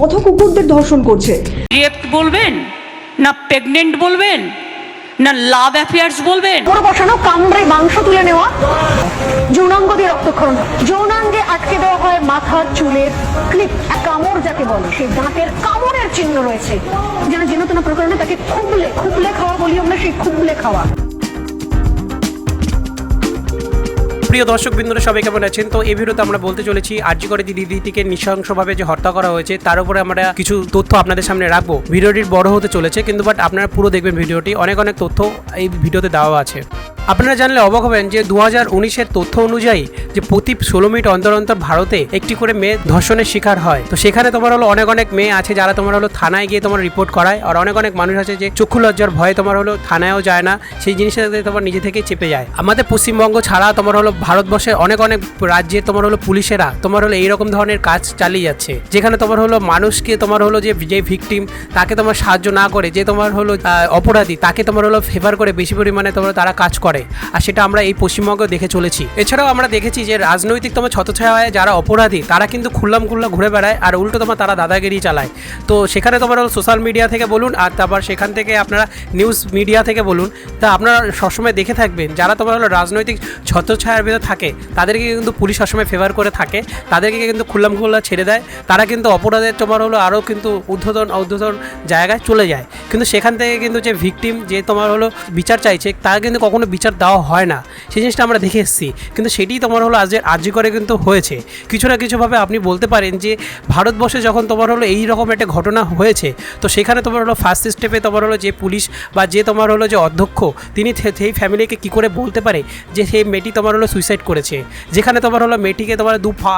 পথ কুকুরদের ধর্ষণ করছে। রেপ বলবেন না প্রেগনেন্ট বলবেন না লাভ অ্যাফেয়ার্স বলবেন? বসানো কামড়ে মাংস তুলে নেওয়া, যৌনাঙ্গ দিয়ে রক্তক্ষরণ, যৌনাঙ্গে আটকে দেওয়া হয় মাথার চুলের ক্লিপ, কামড় যাকে বলে, সেই দাঁতের কামড়ের চিহ্ন রয়েছে। যেন যেন প্রকরণে তাকে খুবলে খুবলে খাওয়া বলি আমরা, সেই খুবলে খাওয়া। প্রিয় দর্শক বিন্দুরা সবাই কেমন আছেন? তো এই ভিডিওতে আমরা বলতে চলেছি আরজি করে দিদিকে নৃশংসভাবে যে হত্যা করা হয়েছে তার উপরে আমরা কিছু তথ্য আপনাদের সামনে রাখবো। ভিডিওটি বড় হতে চলেছে কিন্তু বাট আপনারা পুরো দেখবেন ভিডিওটি, অনেক তথ্য এই ভিডিওতে দেওয়া আছে। আপনারা জানলে অবাক হবেন যে 2019-এর তথ্য অনুযায়ী যে প্রতি 16 মিনিট অন্তর অন্তর ভারতে একটি করে মেয়ে ধর্ষণের শিকার হয়। তো সেখানে তোমার হলো অনেক মেয়ে আছে যারা তোমার হলো থানায় গিয়ে তোমার রিপোর্ট করায়, আর অনেক মানুষ আছে যে চক্ষু লজ্জার ভয়ে তোমার হলো থানায়ও যায় না, সেই জিনিসটা তোমার নিজে থেকে চেপে যায়। আমাদের পশ্চিমবঙ্গ ছাড়া তোমার হলো ভারতবর্ষের অনেক রাজ্যে তোমার হলো পুলিশেরা তোমার হলো এইরকম ধরনের কাজ চালিয়ে যাচ্ছে, যেখানে তোমার হলো মানুষকে তোমার হলো যে ভিকটিম তাকে তোমার সাহায্য না করে যে তোমার হলো অপরাধী তাকে তোমার হলো ফেভার করে বেশি পরিমাণে তোমার তারা কাজ করে, আর সেটা আমরা এই পশ্চিমবঙ্গে দেখে চলেছি। এছাড়াও আমরা দেখেছি যে রাজনৈতিক তোমার ছত্রছায়ায় যারা অপরাধী তারা কিন্তু খুল্লা ঘুরে বেড়ায়, আর উল্টো তোমার তারা দাদাগিরি চালায়। তো সেখানে তোমার সোশ্যাল মিডিয়া থেকে বলুন আর তারপর সেখান থেকে আপনারা নিউজ মিডিয়া থেকে বলুন, তা আপনারা সবসময় দেখে থাকবেন যারা তোমার হলো রাজনৈতিক ছত্রছায়ার ভিতরে থাকে তাদেরকে কিন্তু পুলিশ সবসময় ফেভার করে থাকে, তাদেরকে কিন্তু খুল্লা ছেড়ে দেয়, তারা কিন্তু অপরাধের তোমার হলো আরও কিন্তু ঊর্ধ্বতন জায়গায় চলে যায়। কিন্তু সেখান থেকে কিন্তু যে ভিকটিম যে তোমার হলো বিচার চাইছে তারা কিন্তু কখনো বিচার দেওয়া হয় না, সেই জিনিসটা আমরা দেখে এসেছি। কিন্তু সেটি তোমার হলো আরজি করে কিন্তু হয়েছে। কিছু না কিছুভাবে আপনি বলতে পারেন যে ভারতবর্ষে যখন তোমার হলো এই রকম একটা ঘটনা হয়েছে, তো সেখানে তোমার হলো ফার্স্ট স্টেপে তোমার হলো যে পুলিশ বা যে তোমার হলো যে অধ্যক্ষ তিনি সেই ফ্যামিলিকে কী করে বলতে পারে যে সেই মেয়েটি তোমার হলো সুইসাইড করেছে, যেখানে তোমার হলো মেয়েটিকে তোমার দু পা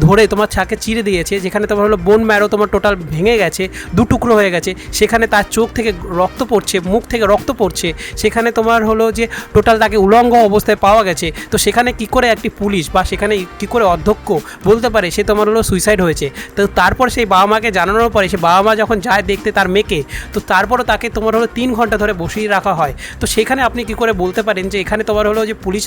ধরে তোমার ছাকে চিরে দিয়েছে, যেখানে তোমার হলো বোন ম্যারো তোমার টোটাল ভেঙে গেছে, দু টুকরো হয়ে গেছে, সেখানে তার চোখ থেকে রক্ত পড়ছে, মুখ থেকে রক্ত পড়ছে, সেখানে তোমার হলো যে টোটাল তাকে উলঙ্গ অবস্থায় পাওয়া গেছে। তো সেখানে কি করে একটি পুলিশ বা সেখানে কি করে অধ্যক্ষ বলতে পারে সে তোমার হলো সুইসাইড হয়েছে? তো তারপর সেই বাবা মাকে জানানোর পরে সে বাবা মা যখন যায় দেখতে তার মেয়েকে, তো তারপরও তাকে তোমার হলো 3 ঘন্টা ধরে বসিয়ে রাখা হয়। তো সেখানে আপনি কি করে বলতে পারেন যে এখানে তোমার হলো যে পুলিশ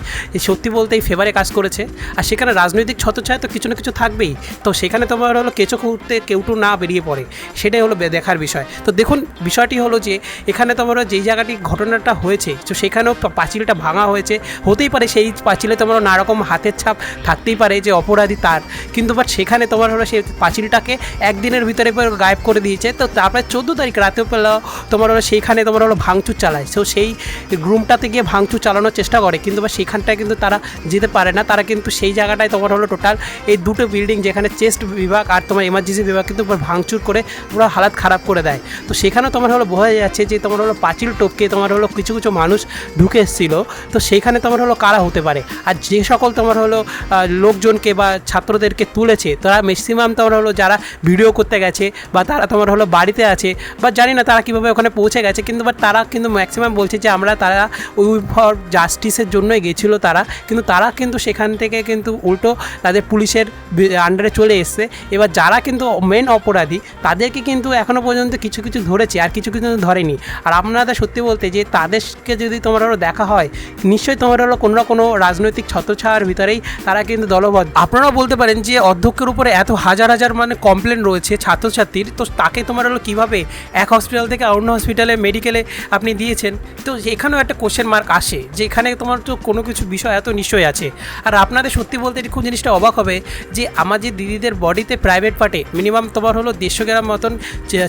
সত্যি বলতে এই ফেভারে কাজ করেছে? আর সেখানে রাজনৈতিক ছত্রছায়া তো কিছু না কিছু থাকবেই, তো সেখানে তোমার হলো কেঁচো খুঁড়তে কেউটু না বেরিয়ে পড়ে, সেটাই হলো দেখার বিষয়। তো দেখুন বিষয়টি হলো যে এখানে তোমার যেই জায়গাটি ঘটনাটা হয়েছে তো সেখানেও পাঁচিলটা ভাঙা হয়েছে, হতেই পারে সেই পাঁচিলে তোমার নানা রকম হাতের ছাপ থাকতেই পারে যে অপরাধী তার, কিন্তু বাট সেখানে তোমার হলো সেই পাঁচিলটাকে একদিনের ভিতরে গায়েব করে দিয়েছে। তো তারপরে 14 তারিখ রাতেও পেলেও তোমার হলো সেইখানে তোমার হলো ভাঙচুর চালায়, তো সেই রুমটাতে গিয়ে ভাঙচুর চালানোর চেষ্টা করে, কিন্তু বা সেখানটায় কিন্তু তারা যেতে পারে না, তারা কিন্তু সেই জায়গাটায় তোমার হলো টোটাল এই দুটো বিল্ডিং যেখানে চেস্ট বিভাগ আর তোমার এমার্জেন্সি বিভাগ কিন্তু ভাঙচুর করে পুরো হালাত খারাপ করে দেয়। তো সেখানেও তোমার হলো বোঝা যাচ্ছে যে তোমার হলো পাঁচিল টপকে তোমার হলো কিছু মানুষ ঢুকে এসেছিলো। তো সেইখানে তোমার হলো কারা হতে পারে, আর যে সকল তোমার হলো লোকজনকে বা ছাত্রদেরকে তুলেছে তারা ম্যাক্সিমাম তোমার হলো যারা ভিডিও করতে গেছে বা তারা তোমার হলো বাড়িতে আছে বা জানি না তারা কীভাবে ওখানে পৌঁছে গেছে, কিন্তু বাট তারা কিন্তু ম্যাক্সিমাম বলছে যে তারা ওই ফর জাস্টিসের জন্যই গেছিলো তারা, কিন্তু তারা কিন্তু সেখান থেকে কিন্তু উল্টো তাদের পুলিশের আন্ডারে চলে এসছে। এবার যারা কিন্তু মেন অপরাধী তাদেরকে কিন্তু এখনও পর্যন্ত কিছু ধরেছে আর কিছু ধরেনি। আর আপনাদের সত্যি বলতে যে তাদেরকে যদি তোমার হলো দেখা হয় নিশ্চয়ই তোমার হলো কোনো না কোনো রাজনৈতিক ছত্রছায়ার ভিতরেই তারা কিন্তু দলবদ্ধ। আপনারাও বলতে পারেন যে অধ্যক্ষের উপরে এত হাজার মানে কমপ্লেন রয়েছে ছাত্রছাত্রীর, তো তাকে তোমার হলো কীভাবে এক হসপিটাল থেকে অন্য হসপিটালে মেডিকেলে আপনি দিয়েছেন? তো এখানেও একটা কোশ্চেন মার্ক আসে যে এখানে তোমার তো কোনো কিছু বিষয় এত নিশ্চয়ই আছে। আর আপনাদের সত্যি বলতে খুব জিনিসটা অবাক হবে যে আমাদের দিদিদের বডিতে প্রাইভেট পার্টে মিনিমাম তোমার হলো 150 গ্রাম মতন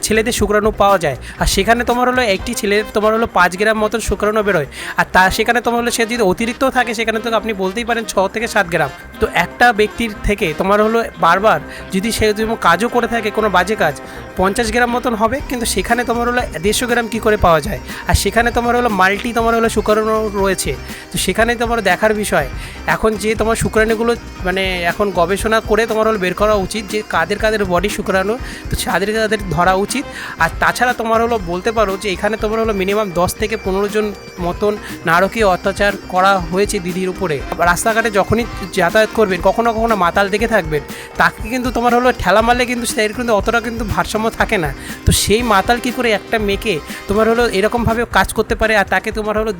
ছেলেদের শুক্রাণু পাওয়া যায়, আর সেখানে তোমার হলো একটি ছেলের তোমার হলো 5 গ্রাম মতন শুক্রাণু বেরোয়, আর সেখানে তোমার হলো সে যদি অতিরিক্তও থাকে সেখানে তো আপনি বলতেই পারেন 6 থেকে 7 গ্রাম। তো একটা ব্যক্তির থেকে তোমার হলো বারবার যদি সে কাজও করে থাকে কোনো বাজে কাজ 50 গ্রাম মতন হবে, কিন্তু সেখানে তোমার হলো 150 গ্রাম কী করে পাওয়া যায়? আর সেখানে তোমার হলো মাল্টি তোমার হলো শুক্রাণু রয়েছে। তো সেখানে তোমার দেখার বিষয় এখন যে তোমার শুক্রাণুগুলো মানে এখন গবেষণা করে তোমার হলো বের করা উচিত যে কাদের বডি শুক্রাণু, তো তাদের ধরা উচিত। আর তাছাড়া তোমার হলো বলতে পারো যে এখানে তোমার হলো মিনিমাম 10 থেকে 15 জন মতন নারকীয় নারকীয় অত্যাচার করা হয়েছে দিদির উপরে। রাস্তাঘাটে যখনই যাতায়াত করবেন কখনো কখনো মাতাল দেখে থাকবেন, তাকে কিন্তু তোমার হলো ঠেলা মারলে কিন্তু সে কিন্তু অতটা কিন্তু ভারসাম্য থাকে না। তো সেই মাতাল কী করে একটা মেয়েকে তোমার হলো এরকমভাবে কাজ করতে পারে, আর তাকে তোমার হলো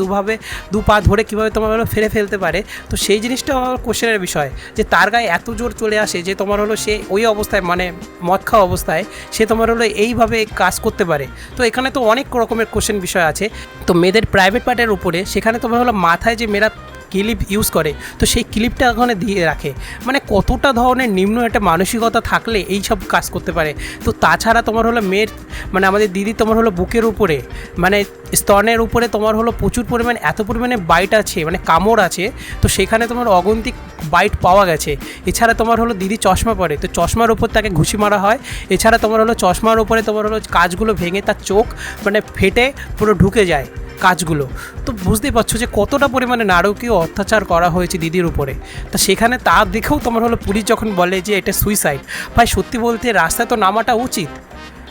দু পা ধরে কীভাবে তোমার হলো ফেলে ফেলতে পারে। তো সেই জিনিসটা আমার কোশ্চেনের বিষয়, যে তার গায়ে এত জোর চলে আসে যে তোমার হলো সে ওই অবস্থায় মানে মদ খাওয়া অবস্থায় সে তোমার হলো এইভাবে কাজ করতে পারে। তো এখানে তো অনেক রকমের কোশ্চেন বিষয় আছে। তো মেয়েদের প্রাইভেট পার্টের উপরে সেখানে তোমার হলো মাথায় যে মেয়েরা ক্লিপ ইউজ করে, তো সেই ক্লিপটা ওখানে দিয়ে রাখে, মানে কতটা ধরনের নিম্ন একটা মানসিকতা থাকলে এই সব কাজ করতে পারে। তো তাছাড়া তোমার হলো মেয়ের মানে আমাদের দিদি তোমার হলো বুকের উপরে মানে স্তনের উপরে তোমার হলো প্রচুর পরিমাণে এত পরিমাণে বাইট আছে, মানে কামড় আছে। তো সেখানে তোমার অগন্তিক বাইট পাওয়া গেছে। এছাড়া তোমার হলো দিদি চশমা পরে, তো চশমার উপর তাকে ঘুষি মারা হয়। এছাড়া তোমার হলো চশমার উপরে তোমার হলো কাঁচগুলো ভেঙে তার চোখ মানে ফেটে পুরো ঢুকে যায় কাজগুলো। তো বুঝতেই পারছো যে কতটা পরিমাণে নারকীয় অত্যাচার করা হয়েছে দিদির উপরে। তো সেখানে তা দেখেও তোমার হলো পুলিশ যখন বলে যে এটা সুইসাইড, ভাই সত্যি বলতে রাস্তায় তো নামাটা উচিত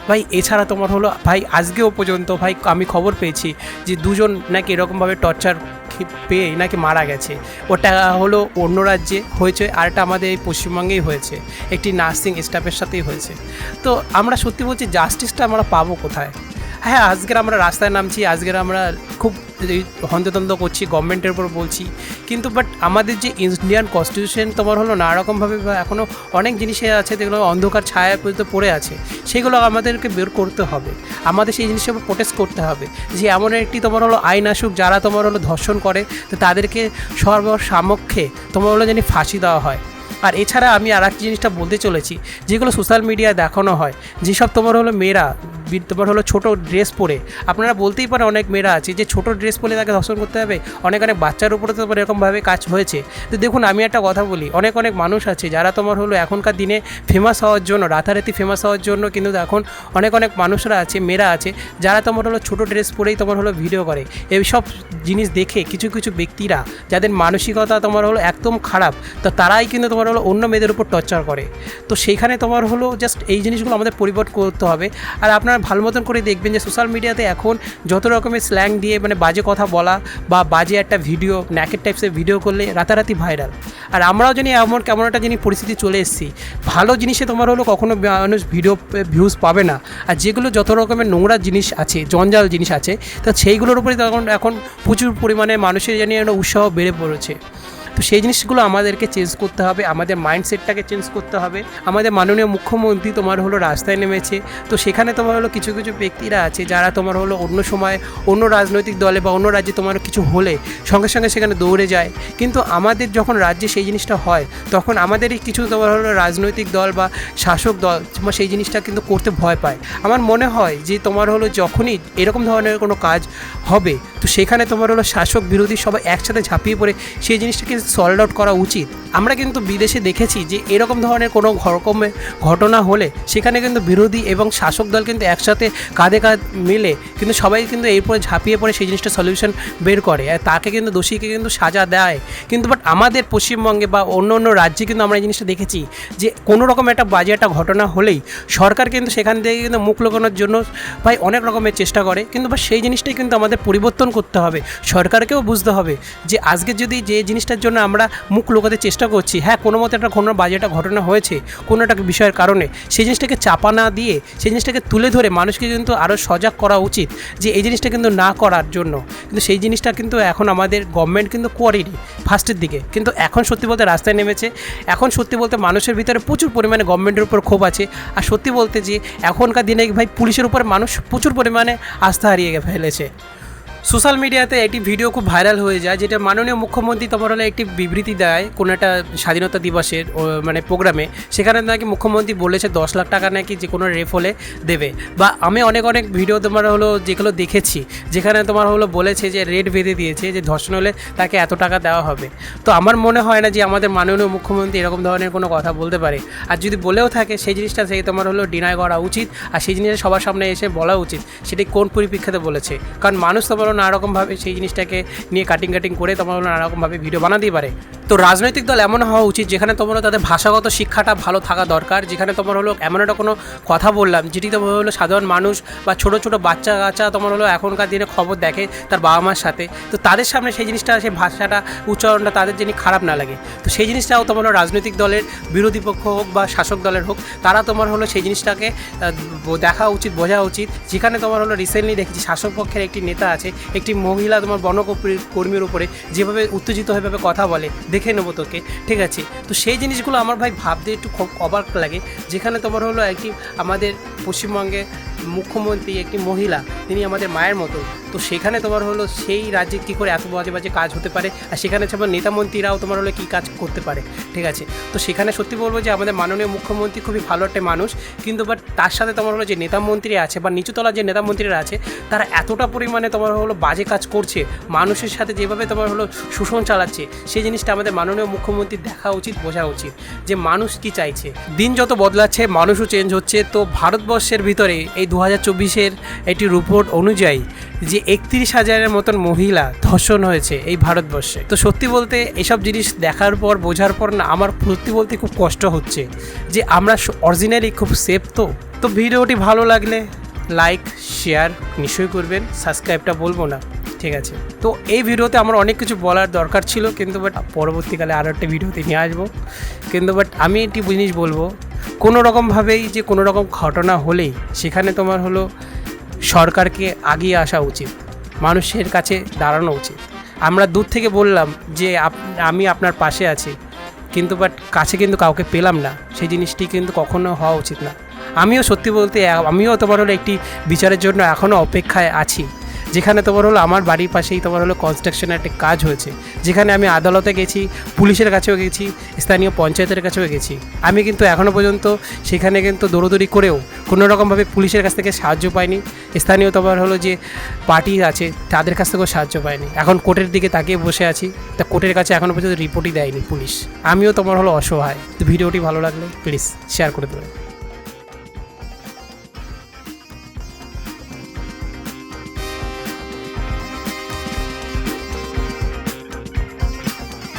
ভাই। এছাড়া তোমার হলো ভাই আজকেও পর্যন্ত ভাই আমি খবর পেয়েছি যে দুজন নাকি এরকমভাবে টর্চার পেয়ে নাকি মারা গেছে। ওটা হলো অন্য রাজ্যে হয়েছে, আর এটা আমাদের এই পশ্চিমবঙ্গেই হয়েছে, একটি নার্সিং স্টাফের সাথেই হয়েছে। তো আমরা সত্যি বলছি জাস্টিসটা আমরা পাবো কোথায়? হ্যাঁ, আজকের আমরা রাস্তায় নামছি, আজকের আমরা খুব হন্তদন্ত করছি, গভর্নমেন্টের উপর বলছি, কিন্তু বাট আমাদের যে ইন্ডিয়ান কনস্টিটিউশন তোমার হলো নানা রকমভাবে এখনও অনেক জিনিসে আছে যেগুলো অন্ধকার ছায়া পর্যন্ত পড়ে আছে, সেগুলো আমাদেরকে বের করতে হবে। আমাদের সেই জিনিসের উপর প্রোটেস্ট করতে হবে যে এমন একটি তোমার হলো আইন আসুক যারা তোমার হলো ধর্ষণ করে তো তাদেরকে সর্বসামক্ষে তোমার হলো যেন ফাঁসি দেওয়া হয়। আর এছাড়া আমি আর এক জিনিসটা বলতে চলেছি, যেগুলো সোশ্যাল মিডিয়ায় দেখানো হয়, যেসব তোমার হলো মেয়েরা তোমার হলো ছোটো ড্রেস পরে, আপনারা বলতেই পারেন অনেক মেয়েরা আছে যে ছোটো ড্রেস পরে তাকে ধর্ষণ করতে হবে, অনেক বাচ্চার উপরে তো এরকমভাবে কাজ হয়েছে। তো দেখুন আমি একটা কথা বলি, অনেক মানুষ আছে যারা তোমার হলো এখনকার দিনে ফেমাস হওয়ার জন্য, রাতারাতি ফেমাস হওয়ার জন্য, কিন্তু এখন অনেক মানুষরা আছে, মেয়েরা আছে যারা তোমার হলো ছোটো ড্রেস পরেই তোমার হলো ভিডিও করে। এইসব জিনিস দেখে কিছু ব্যক্তিরা যাদের মানসিকতা তোমার হলো একদম খারাপ, তো তারাই কিন্তু তোমার হলো অন্য মেয়েদের উপর টর্চার করে। তো সেইখানে তোমার হলো জাস্ট এই জিনিসগুলো আমাদের পরিবর্তন করতে হবে। আর আপনারা ভালো মতন করে দেখবেন যে সোশ্যাল মিডিয়াতে এখন যত রকমের স্ল্যাং দিয়ে মানে বাজে কথা বলা বা বাজে একটা ভিডিও ন্যাকেড টাইপসের ভিডিও করলে রাতারাতি ভাইরাল। আর আমরাও জানি কেমন একটা জিনিস পরিস্থিতি চলে এসেছি, ভালো জিনিসে তোমার হলো কখনো মানুষ ভিউজ পাবে না, আর যেগুলো যত রকমের নোংরা জিনিস আছে, জঞ্জাল জিনিস আছে, তো সেইগুলোর উপরে এখন প্রচুর পরিমাণে মানুষের জানি একটা উৎসাহ বেড়ে পড়েছে। তো সেই জিনিসগুলো আমাদেরকে চেঞ্জ করতে হবে, আমাদের মাইন্ডসেটটাকে চেঞ্জ করতে হবে। আমাদের মাননীয় মুখ্যমন্ত্রী তোমার হলো রাস্তায় নেমেছে, তো সেখানে তোমার হলো কিছু ব্যক্তিরা আছে যারা তোমার হলো অন্য সময় অন্য রাজনৈতিক দলে বা অন্য রাজ্যে তোমার কিছু হলে সঙ্গে সঙ্গে সেখানে দৌড়ে যায়, কিন্তু আমাদের যখন রাজ্যে সেই জিনিসটা হয় তখন আমাদেরই কিছু তোমার হলো রাজনৈতিক দল বা শাসক দল সেই জিনিসটা কিন্তু করতে ভয় পায়। আমার মনে হয় যে তোমার হলো যখনই এরকম ধরনের কোনো কাজ হবে তো সেখানে তোমার হলো শাসক বিরোধী সবাই একসাথে ঝাঁপিয়ে পড়ে সেই জিনিসটাকে সল্ট আউট করা উচিত। আমরা কিন্তু বিদেশে দেখেছি যে এরকম ধরনের কোনো রকমের ঘটনা হলে সেখানে কিন্তু বিরোধী এবং শাসক দল কিন্তু একসাথে কাঁধে কাঁধ মিলে কিন্তু সবাই কিন্তু এরপরে ঝাঁপিয়ে পড়ে সেই জিনিসটা সলিউশন বের করে, আর তাকে কিন্তু দোষীকে কিন্তু সাজা দেয়। কিন্তু বাট আমাদের পশ্চিমবঙ্গে বা অন্য রাজ্যে কিন্তু আমরা এই জিনিসটা দেখেছি যে কোনো রকম একটা বাজে একটা ঘটনা হলেই সরকার কিন্তু সেখান থেকে কিন্তু মুখ লুকানোর জন্য ভাই অনেক রকমের চেষ্টা করে। কিন্তু বা সেই জিনিসটাই কিন্তু আমাদের পরিবর্তন করতে হবে, সরকারকেও বুঝতে হবে যে আজকে যদি যে জিনিসটার জন্য আমরা মুখ লুকাতে চেষ্টা করছি, হ্যাঁ কোনো মতো একটা কোনো বাজে একটা ঘটনা হয়েছে কোনো একটা বিষয়ের কারণে, সেই জিনিসটাকে চাপা না দিয়ে সেই জিনিসটাকে তুলে ধরে মানুষকে কিন্তু আরও সজাগ করা উচিত যে এই জিনিসটা কিন্তু না করার জন্য। কিন্তু সেই জিনিসটা কিন্তু এখন আমাদের গভর্নমেন্ট কিন্তু করেনি ফার্স্টের দিকে, কিন্তু এখন সত্যি বলতে রাস্তায় নেমেছে। এখন সত্যি বলতে মানুষের ভিতরে প্রচুর পরিমাণে গভর্নমেন্টের উপর ক্ষোভ আছে। আর সত্যি বলতে যে এখনকার দিনে ভাই পুলিশের উপর মানুষ প্রচুর পরিমাণে আস্থা হারিয়ে ফেলেছে। সোশ্যাল মিডিয়াতে একটি ভিডিও খুব ভাইরাল হয়ে যায়, যেটা মাননীয় মুখ্যমন্ত্রী তোমার হলো একটি বিবৃতি দেয় কোনো একটা স্বাধীনতা দিবসের মানে প্রোগ্রামে। সেখানে নাকি মুখ্যমন্ত্রী বলেছে 10 লাখ টাকা নাকি যে কোনো রেপ হলে দেবে। বা আমি অনেক ভিডিও তোমার হলো যেগুলো দেখেছি যেখানে তোমার হলো বলেছে যে রেট বেঁধে দিয়েছে যে ধর্ষণ হলে তাকে এত টাকা দেওয়া হবে। তো আমার মনে হয় না যে আমাদের মাননীয় মুখ্যমন্ত্রী এরকম ধরনের কোনো কথা বলতে পারে। আর যদি বলেও থাকে সেই জিনিসটা সেই তোমার হলো ডিনাই করা উচিত, আর সেই জিনিসটা সবার সামনে এসে বলা উচিত সেটি কোন পরিপ্রেক্ষিতে বলেছে। কারণ মানুষ তোমার নানা রকমভাবে সেই জিনিসটাকে নিয়ে কাটিং করে তোমার নানা রকমভাবে ভিডিও বানাতেই পারে। তো রাজনৈতিক দল এমন হওয়া উচিত যেখানে তোমার হলো তাদের ভাষাগত শিক্ষাটা ভালো থাকা দরকার, যেখানে তোমার হলো এমন একটা কোনো কথা বললাম যেটি তোমার হলো সাধারণ মানুষ বা ছোটো ছোটো বাচ্চা কাচ্চা তোমার হলো এখনকার দিনে খবর দেখে তার বাবা মার সাথে, তো তাদের সামনে সেই জিনিসটা, সেই ভাষাটা, উচ্চারণটা তাদের যিনি খারাপ না লাগে। তো সেই জিনিসটাও তোমার হলো রাজনৈতিক দলের বিরোধী পক্ষ হোক বা শাসক দলের হোক, তারা তোমার হলো সেই জিনিসটাকে দেখা উচিত, বোঝা উচিত। যেখানে তোমার হলো রিসেন্টলি দেখেছি শাসক পক্ষের একটি নেতা আছে, একটি মহিলা তোমার বনকর্মীর উপরে যেভাবে উত্তেজিত হয়েভাবে কথা বলে, দেখে নেবো তোকে, ঠিক আছে। তো সেই জিনিসগুলো আমার ভাই ভাবতে একটু খুব অবাক লাগে, যেখানে তোমার হলো একটি আমাদের পশ্চিমবঙ্গে মুখ্যমন্ত্রী একটি মহিলা, তিনি আমাদের মায়ের মতো, তো সেখানে তোমার হলো সেই রাজ্যে কী করে এত বাজে বাজে কাজ হতে পারে, আর সেখানে তোমার নেতা মন্ত্রীরাও তোমার হলো কী কাজ করতে পারে, ঠিক আছে। তো সেখানে সত্যি বলবো যে আমাদের মাননীয় মুখ্যমন্ত্রী খুবই ভালো একটা মানুষ, কিন্তু বাট তার সাথে তোমার হলো যে নেতা মন্ত্রী আছে বা নিচুতলার যে নেতা মন্ত্রীরা আছে, তারা এতটা পরিমাণে তোমার হলো বাজে কাজ করছে, মানুষের সাথে যেভাবে তোমার হলো শোষণ চালাচ্ছে, সেই জিনিসটা আমাদের মাননীয় মুখ্যমন্ত্রী দেখা উচিত, বোঝা উচিত যে মানুষ কি চাইছে। দিন যত বদলাচ্ছে মানুষও চেঞ্জ হচ্ছে। তো ভারতবর্ষের ভিতরে এই 2024-এর একটি রিপোর্ট অনুযায়ী যে 31,000-এর মতন মহিলা ধর্ষণ হয়েছে এই ভারতবর্ষে। তো সত্যি বলতে এসব জিনিস দেখার পর, বোঝার পর না আমার সত্যি বলতে খুব কষ্ট হচ্ছে যে আমরা অরিজিনালি খুব সেফ। তো ভিডিওটি ভালো লাগলে লাইক শেয়ার নিশ্চয়ই করবেন, সাবস্ক্রাইবটা বলবো না, ঠিক আছে। তো এই ভিডিওতে আমার অনেক কিছু বলার দরকার ছিল, কিন্তু বাট পরবর্তীকালে আরও একটা ভিডিওতে নিয়ে আসবো। কিন্তু বাট আমি একটি জিনিস বলবো, কোনো রকমভাবেই যে কোনো রকম ঘটনা হলেই সেখানে তোমার হলো সরকারকে আগিয়ে আসা উচিত, মানুষের কাছে দাঁড়ানো উচিত। আমরা দূর থেকে বললাম যে আমি আপনার পাশে আছি, কিন্তু বাট কাছে কিন্তু কাউকে পেলাম না, সেই জিনিসটি কিন্তু কখনো হওয়া উচিত না। আমিও সত্যি বলতে আমিও তোমার হলো একটি বিচারের জন্য এখনও অপেক্ষায় আছি, যেখানে তোমার হলো আমার বাড়ির পাশেই তোমার হলো কনস্ট্রাকশনের একটা কাজ হয়েছে, যেখানে আমি আদালতে গেছি, পুলিশের কাছেও গেছি, স্থানীয় পঞ্চায়েতের কাছেও গেছি। আমি কিন্তু এখনও পর্যন্ত সেখানে কিন্তু দৌড়দৌড়ি করেও কোনো রকমভাবে পুলিশের কাছ থেকে সাহায্য পাইনি, স্থানীয় তোমার হলো যে পার্টি আছে তাদের কাছ থেকেও সাহায্য পাইনি। এখন কোর্টের দিকে তাকিয়ে বসে আছি, তা কোর্টের কাছে এখনও পর্যন্ত রিপোর্টই দেয়নি পুলিশ। আমিও তোমার হলো অসহায়। তো ভিডিওটি ভালো লাগলে প্লিজ শেয়ার করে দেবেন।